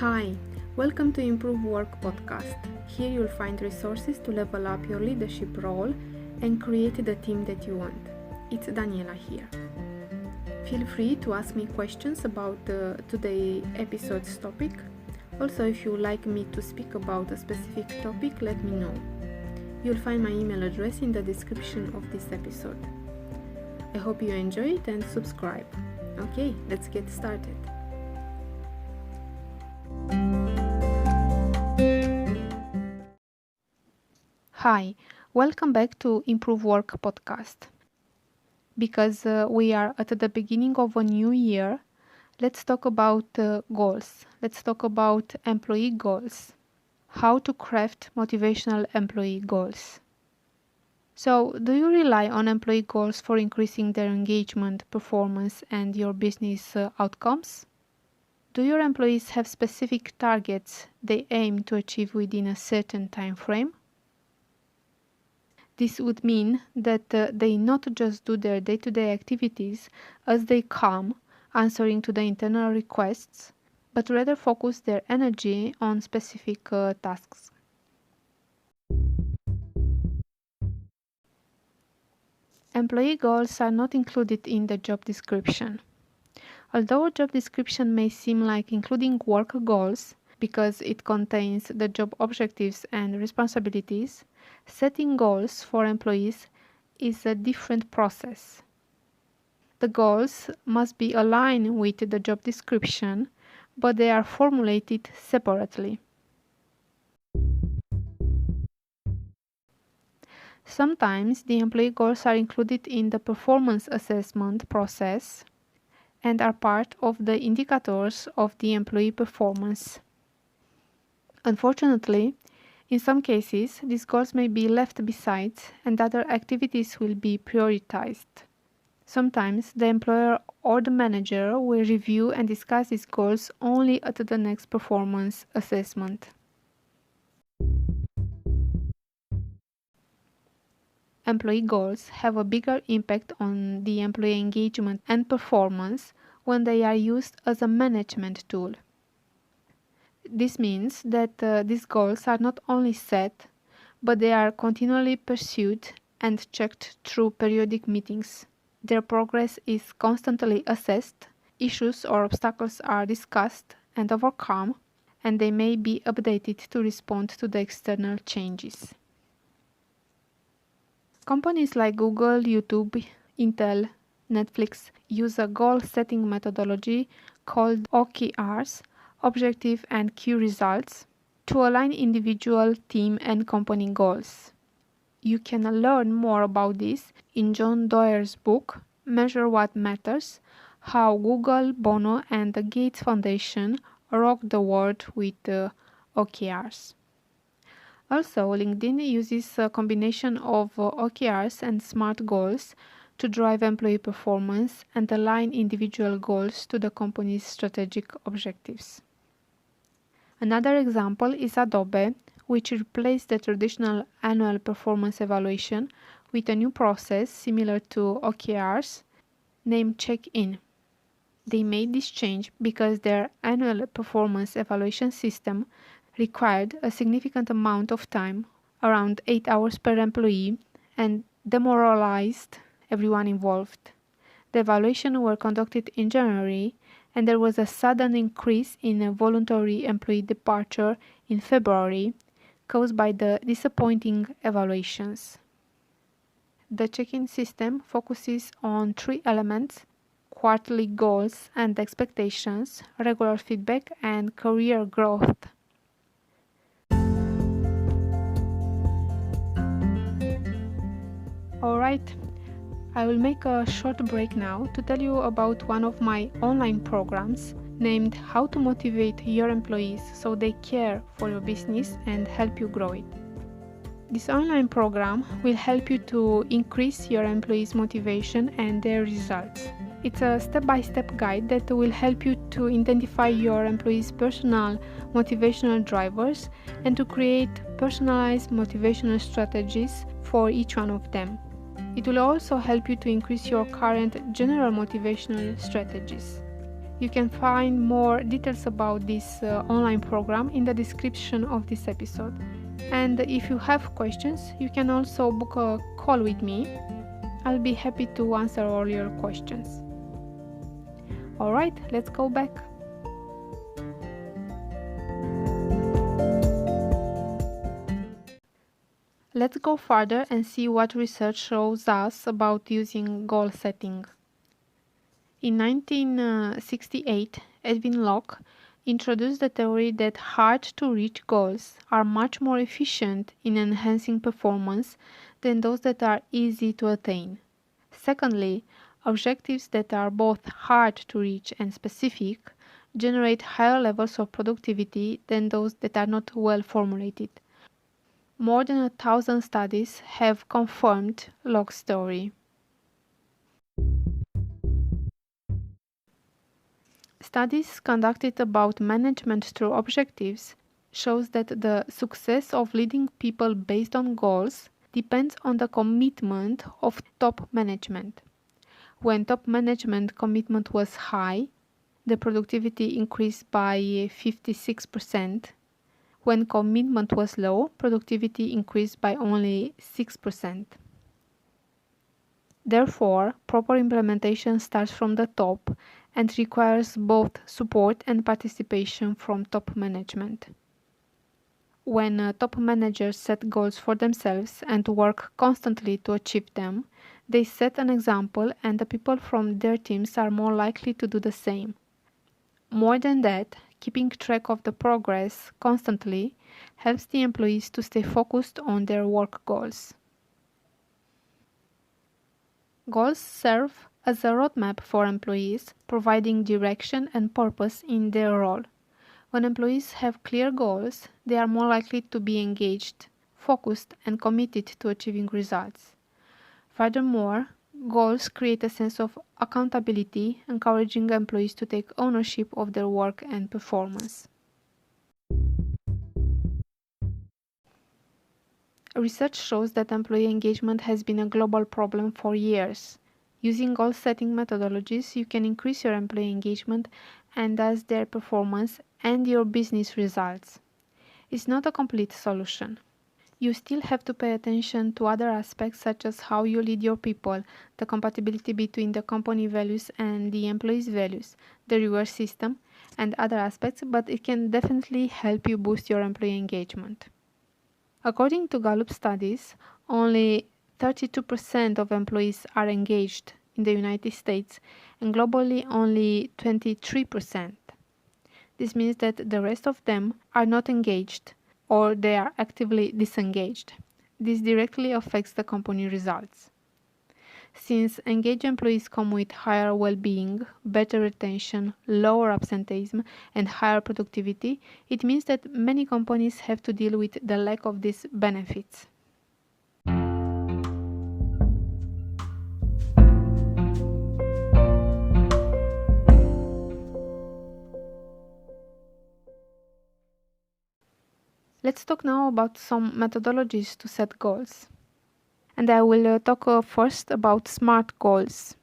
Hi, welcome to Improve Work podcast. Here you'll find resources to level up your leadership role and create the team that you want. It's Daniela here. Feel free to ask me questions about today's episode's topic. Also, if you would like me to speak about a specific topic, let me know. You'll find my email address in the description of this episode. I hope you enjoy it and subscribe. Okay, let's get started. Hi, welcome back to Improve Work podcast. Because we are at the beginning of a new year, let's talk about goals. Let's talk about employee goals. How to craft motivational employee goals. So, do you rely on employee goals for increasing their engagement, performance, and your business outcomes? Do your employees have specific targets they aim to achieve within a certain time frame? This would mean that they not just do their day-to-day activities as they come, answering to the internal requests, but rather focus their energy on specific tasks. Employee goals are not included in the job description. Although a job description may seem like including work goals because it contains the job objectives and responsibilities, setting goals for employees is a different process. The goals must be aligned with the job description, but they are formulated separately. Sometimes the employee goals are included in the performance assessment process and are part of the indicators of the employee performance. Unfortunately, in some cases, these goals may be left beside and other activities will be prioritized. Sometimes the employer or the manager will review and discuss these goals only at the next performance assessment. Employee goals have a bigger impact on the employee engagement and performance when they are used as a management tool. This means that these goals are not only set, but they are continually pursued and checked through periodic meetings. Their progress is constantly assessed, issues or obstacles are discussed and overcome, and they may be updated to respond to the external changes. Companies like Google, YouTube, Intel, Netflix use a goal-setting methodology called OKRs, Objective and Key Results, to align individual, team, and company goals. You can learn more about this in John Doerr's book, Measure What Matters, How Google, Bono, and the Gates Foundation rocked the world with OKRs. Also, LinkedIn uses a combination of OKRs and SMART goals to drive employee performance and align individual goals to the company's strategic objectives. Another example is Adobe, which replaced the traditional annual performance evaluation with a new process similar to OKRs named Check-in. They made this change because their annual performance evaluation system required a significant amount of time, around 8 hours per employee, and demoralized everyone involved. The evaluations were conducted in January, and there was a sudden increase in a voluntary employee departure in February, caused by the disappointing evaluations. The check-in system focuses on 3 elements: quarterly goals and expectations, regular feedback, and career growth. Alright, I will make a short break now to tell you about one of my online programs named How to Motivate Your Employees so they care for your business and help you grow it. This online program will help you to increase your employees' motivation and their results. It's a step-by-step guide that will help you to identify your employees' personal motivational drivers and to create personalized motivational strategies for each one of them. It will also help you to increase your current general motivational strategies. You can find more details about this online program in the description of this episode. And if you have questions, you can also book a call with me. I'll be happy to answer all your questions. Alright, let's go back. Let's go further and see what research shows us about using goal setting. In 1968, Edwin Locke introduced the theory that hard-to-reach goals are much more efficient in enhancing performance than those that are easy to attain. Secondly, objectives that are both hard to reach and specific generate higher levels of productivity than those that are not well formulated. More than 1,000 studies have confirmed Locke's theory. Studies conducted about management through objectives shows that the success of leading people based on goals depends on the commitment of top management. When top management commitment was high, the productivity increased by 56%. When commitment was low, productivity increased by only 6%. Therefore, proper implementation starts from the top and requires both support and participation from top management. When top managers set goals for themselves and work constantly to achieve them, they set an example and the people from their teams are more likely to do the same. More than that, keeping track of the progress constantly helps the employees to stay focused on their work goals. Goals serve as a roadmap for employees, providing direction and purpose in their role. When employees have clear goals, they are more likely to be engaged, focused, and committed to achieving results. Furthermore, goals create a sense of accountability, encouraging employees to take ownership of their work and performance. Research shows that employee engagement has been a global problem for years. Using goal-setting methodologies, you can increase your employee engagement and thus their performance and your business results. It's not a complete solution. You still have to pay attention to other aspects such as how you lead your people, the compatibility between the company values and the employees' values, the reward system, and other aspects, but it can definitely help you boost your employee engagement. According to Gallup studies, only 32% of employees are engaged in the United States and globally only 23%. This means that the rest of them are not engaged or they are actively disengaged. This directly affects the company results. Since engaged employees come with higher well-being, better retention, lower absenteeism, and higher productivity, it means that many companies have to deal with the lack of these benefits. Let's talk now about some methodologies to set goals. And I will talk first about SMART goals.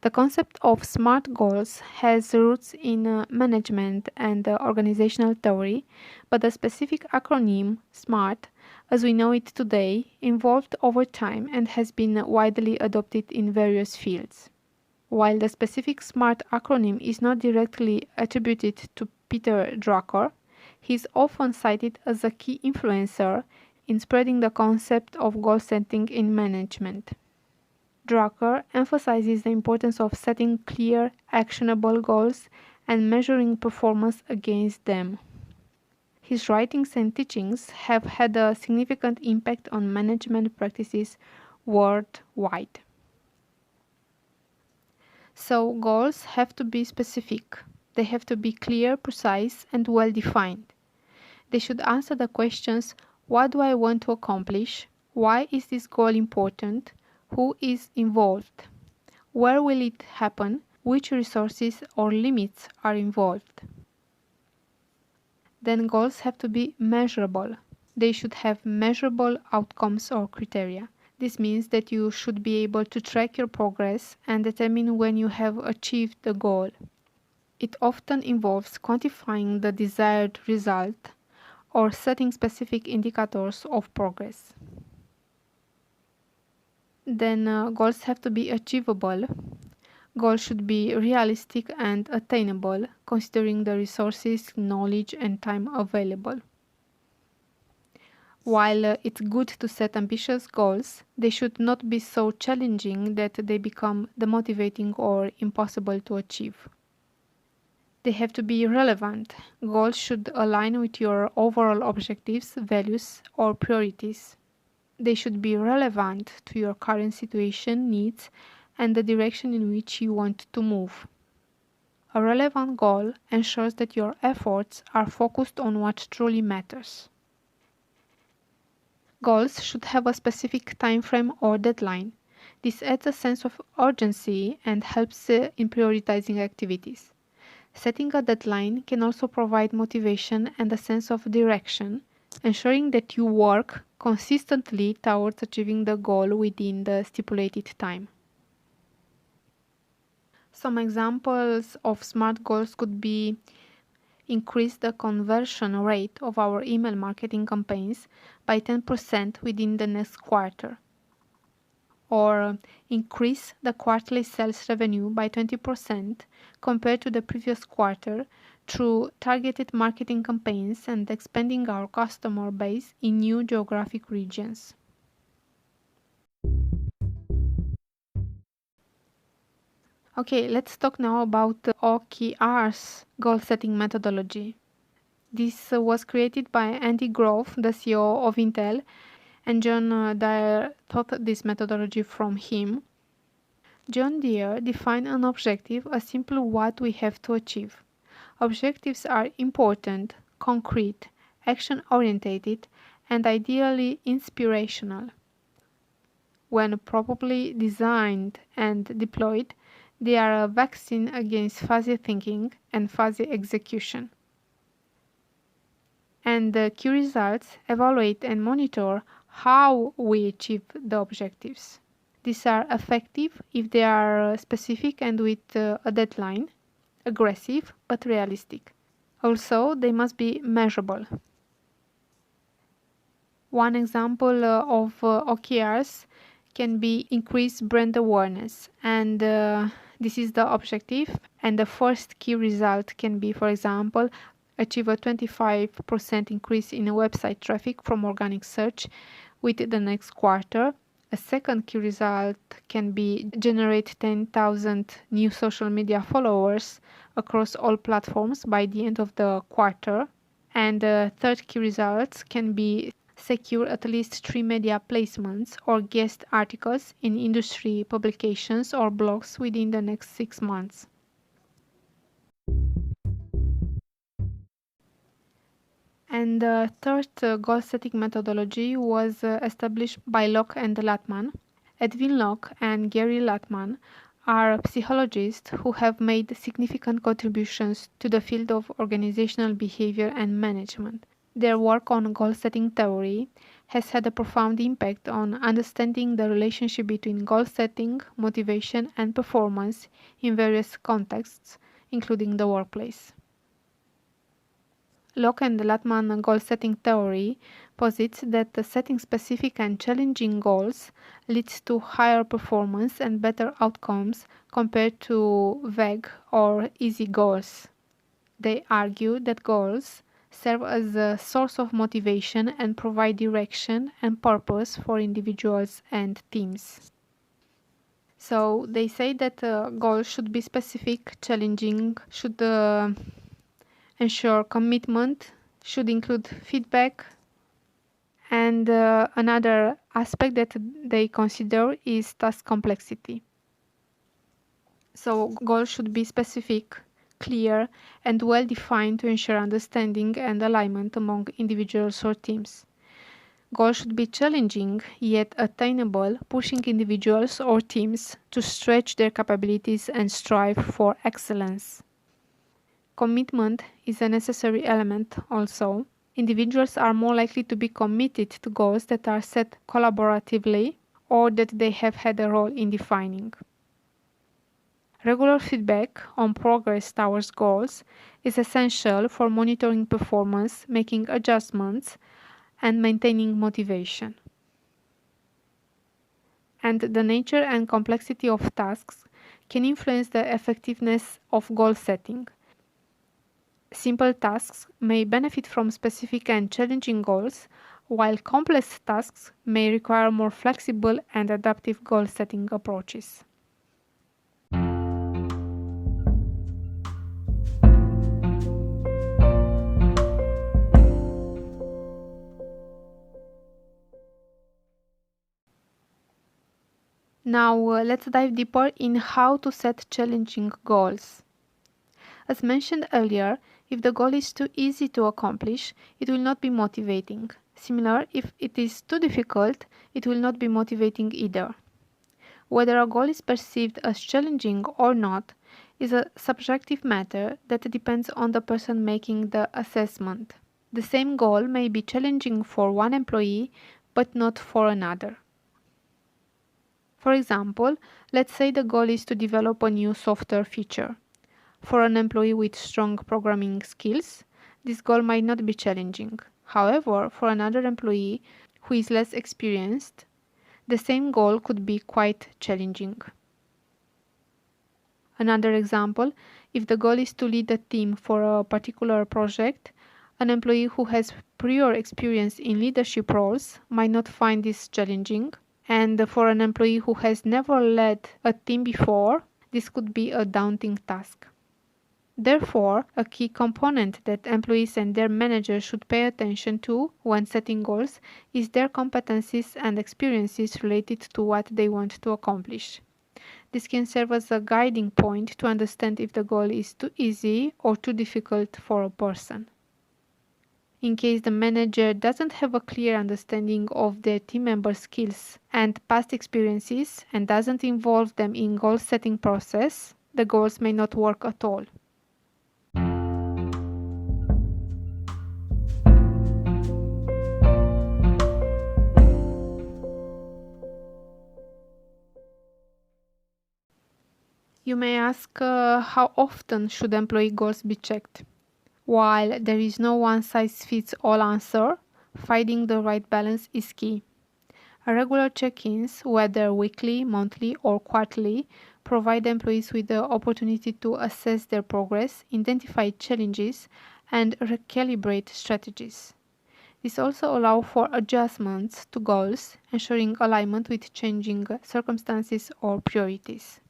The concept of SMART goals has roots in management and organizational theory, but the specific acronym SMART, as we know it today, evolved over time and has been widely adopted in various fields. While the specific SMART acronym is not directly attributed to Peter Drucker, he is often cited as a key influencer in spreading the concept of goal setting in management. Drucker emphasizes the importance of setting clear, actionable goals and measuring performance against them. His writings and teachings have had a significant impact on management practices worldwide. So, goals have to be specific. They have to be clear, precise, and well defined. They should answer the questions: what do I want to accomplish? Why is this goal important? Who is involved? Where will it happen? Which resources or limits are involved? Then goals have to be measurable. They should have measurable outcomes or criteria. This means that you should be able to track your progress and determine when you have achieved the goal. It often involves quantifying the desired result or setting specific indicators of progress. Then goals have to be achievable. Goals should be realistic and attainable, considering the resources, knowledge, and time available. While it's good to set ambitious goals, they should not be so challenging that they become demotivating or impossible to achieve. They have to be relevant. Goals should align with your overall objectives, values, or priorities. They should be relevant to your current situation, needs, and the direction in which you want to move. A relevant goal ensures that your efforts are focused on what truly matters. Goals should have a specific time frame or deadline. This adds a sense of urgency and helps in prioritizing activities. Setting a deadline can also provide motivation and a sense of direction, ensuring that you work consistently towards achieving the goal within the stipulated time. Some examples of SMART goals could be increase the conversion rate of our email marketing campaigns by 10% within the next quarter, or increase the quarterly sales revenue by 20% compared to the previous quarter through targeted marketing campaigns and expanding our customer base in new geographic regions. Okay, let's talk now about the OKR's goal setting methodology. This was created by Andy Grove, the CEO of Intel, and John Dyer taught this methodology from him. John Deere defined an objective as simply what we have to achieve. Objectives are important, concrete, action-oriented, and ideally inspirational. When properly designed and deployed, they are a vaccine against fuzzy thinking and fuzzy execution. And the key results evaluate and monitor how we achieve the objectives. These are effective if they are specific and with a deadline, aggressive but realistic. Also, they must be measurable. One example of OKRs can be increase brand awareness, and this is the objective. And the first key result can be, for example, achieve a 25% increase in website traffic from organic search with the next quarter. A second key result can be generate 10,000 new social media followers across all platforms by the end of the quarter. And the third key results can be secure at least 3 media placements or guest articles in industry publications or blogs within the next 6 months. And the third goal setting methodology was established by Locke and Latman. Edwin Locke and Gary Latman are psychologists who have made significant contributions to the field of organizational behavior and management. Their work on goal setting theory has had a profound impact on understanding the relationship between goal setting, motivation, and performance in various contexts, including the workplace. Locke and Latman goal setting theory posits that setting specific and challenging goals leads to higher performance and better outcomes compared to vague or easy goals. They argue that goals serve as a source of motivation and provide direction and purpose for individuals and teams. So they say that goals should be specific, challenging, should ensure commitment, should include feedback, and another aspect that they consider is task complexity. So goals should be specific, clear, and well defined to ensure understanding and alignment among individuals or teams. Goals should be challenging yet attainable, pushing individuals or teams to stretch their capabilities and strive for excellence. Commitment is a necessary element also. Individuals are more likely to be committed to goals that are set collaboratively or that they have had a role in defining. Regular feedback on progress towards goals is essential for monitoring performance, making adjustments, and maintaining motivation. And the nature and complexity of tasks can influence the effectiveness of goal setting. Simple tasks may benefit from specific and challenging goals, while complex tasks may require more flexible and adaptive goal setting approaches. Now, let's dive deeper in how to set challenging goals. As mentioned earlier, if the goal is too easy to accomplish, it will not be motivating. Similar, if it is too difficult, it will not be motivating either. Whether a goal is perceived as challenging or not is a subjective matter that depends on the person making the assessment. The same goal may be challenging for one employee but not for another. For example, let's say the goal is to develop a new software feature. For an employee with strong programming skills, this goal might not be challenging. However, for another employee who is less experienced, the same goal could be quite challenging. Another example, if the goal is to lead a team for a particular project, an employee who has prior experience in leadership roles might not find this challenging, and for an employee who has never led a team before, this could be a daunting task. Therefore, a key component that employees and their managers should pay attention to when setting goals is their competencies and experiences related to what they want to accomplish. This can serve as a guiding point to understand if the goal is too easy or too difficult for a person. In case the manager doesn't have a clear understanding of their team members' skills and past experiences and doesn't involve them in goal setting process, the goals may not work at all. You may ask how often should employee goals be checked? While there is no one-size-fits-all answer, finding the right balance is key. Regular check-ins, whether weekly, monthly, or quarterly, provide employees with the opportunity to assess their progress, identify challenges, and recalibrate strategies. This also allows for adjustments to goals, ensuring alignment with changing circumstances or priorities.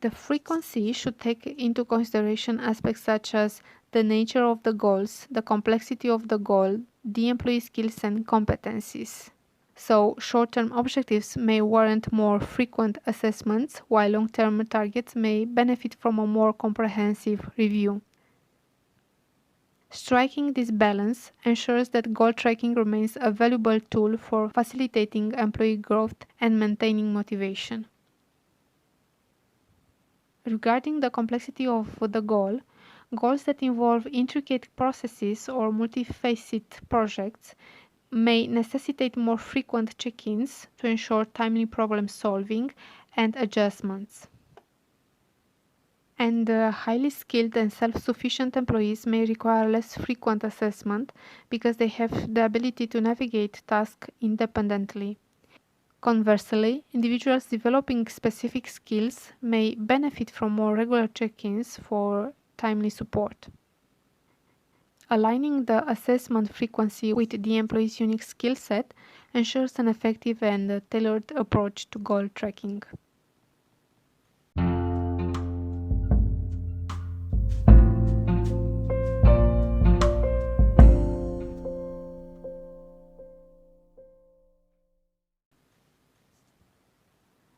The frequency should take into consideration aspects such as the nature of the goals, the complexity of the goal, the employee skills and competencies. So, short-term objectives may warrant more frequent assessments, while long-term targets may benefit from a more comprehensive review. Striking this balance ensures that goal tracking remains a valuable tool for facilitating employee growth and maintaining motivation. Regarding the complexity of the goal, goals that involve intricate processes or multifaceted projects may necessitate more frequent check-ins to ensure timely problem solving and adjustments. And highly skilled and self-sufficient employees may require less frequent assessment because they have the ability to navigate tasks independently. Conversely, individuals developing specific skills may benefit from more regular check-ins for timely support. Aligning the assessment frequency with the employee's unique skill set ensures an effective and tailored approach to goal tracking.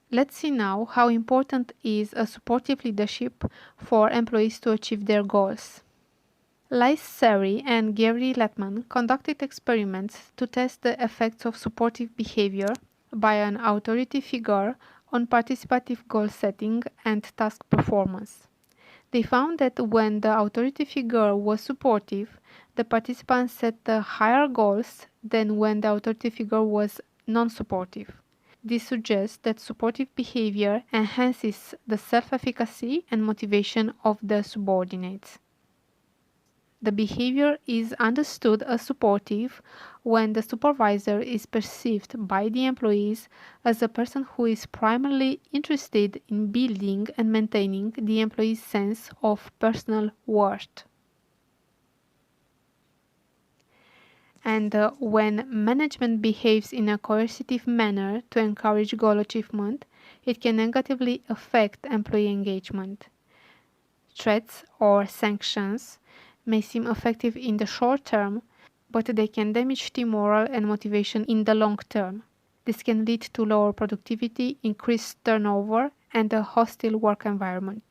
Let's see now how important is a supportive leadership for employees to achieve their goals. Liz Sari and Gary Lettman conducted experiments to test the effects of supportive behavior by an authority figure on participative goal setting and task performance. They found that when the authority figure was supportive, the participants set higher goals than when the authority figure was non-supportive. This suggests that supportive behavior enhances the self-efficacy and motivation of the subordinates. The behavior is understood as supportive when the supervisor is perceived by the employees as a person who is primarily interested in building and maintaining the employee's sense of personal worth. And when management behaves in a coercive manner to encourage goal achievement, it can negatively affect employee engagement. Threats or sanctions may seem effective in the short term, but they can damage team morale and motivation in the long term. This can lead to lower productivity, increased turnover, and a hostile work environment.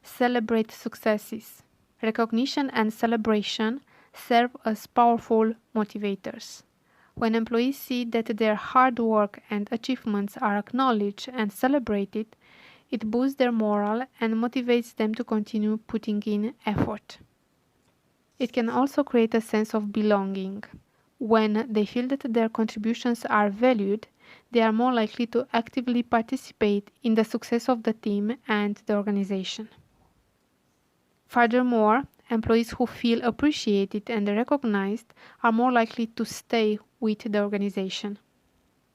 Celebrate successes. Recognition and celebration serve as powerful motivators. When employees see that their hard work and achievements are acknowledged and celebrated, it boosts their morale and motivates them to continue putting in effort. It can also create a sense of belonging. When they feel that their contributions are valued, they are more likely to actively participate in the success of the team and the organization. Furthermore, employees who feel appreciated and recognized are more likely to stay with the organization.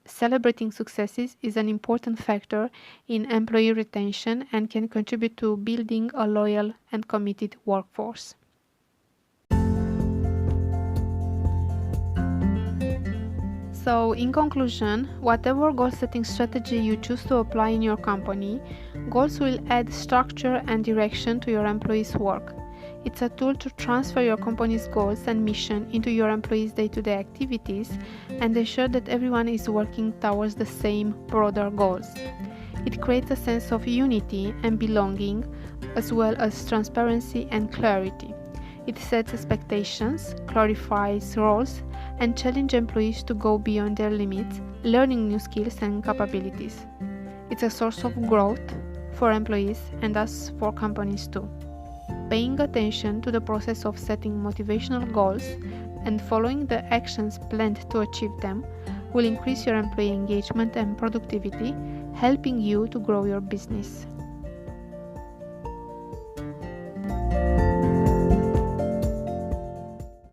Celebrating successes is an important factor in employee retention and can contribute to building a loyal and committed workforce. So, in conclusion, whatever goal setting strategy you choose to apply in your company, goals will add structure and direction to your employees' work. It's a tool to transfer your company's goals and mission into your employees' day-to-day activities and ensure that everyone is working towards the same broader goals. It creates a sense of unity and belonging, as well as transparency and clarity. It sets expectations, clarifies roles, and challenges employees to go beyond their limits, learning new skills and capabilities. It's a source of growth for employees and thus for companies too. Paying attention to the process of setting motivational goals and following the actions planned to achieve them will increase your employee engagement and productivity, helping you to grow your business.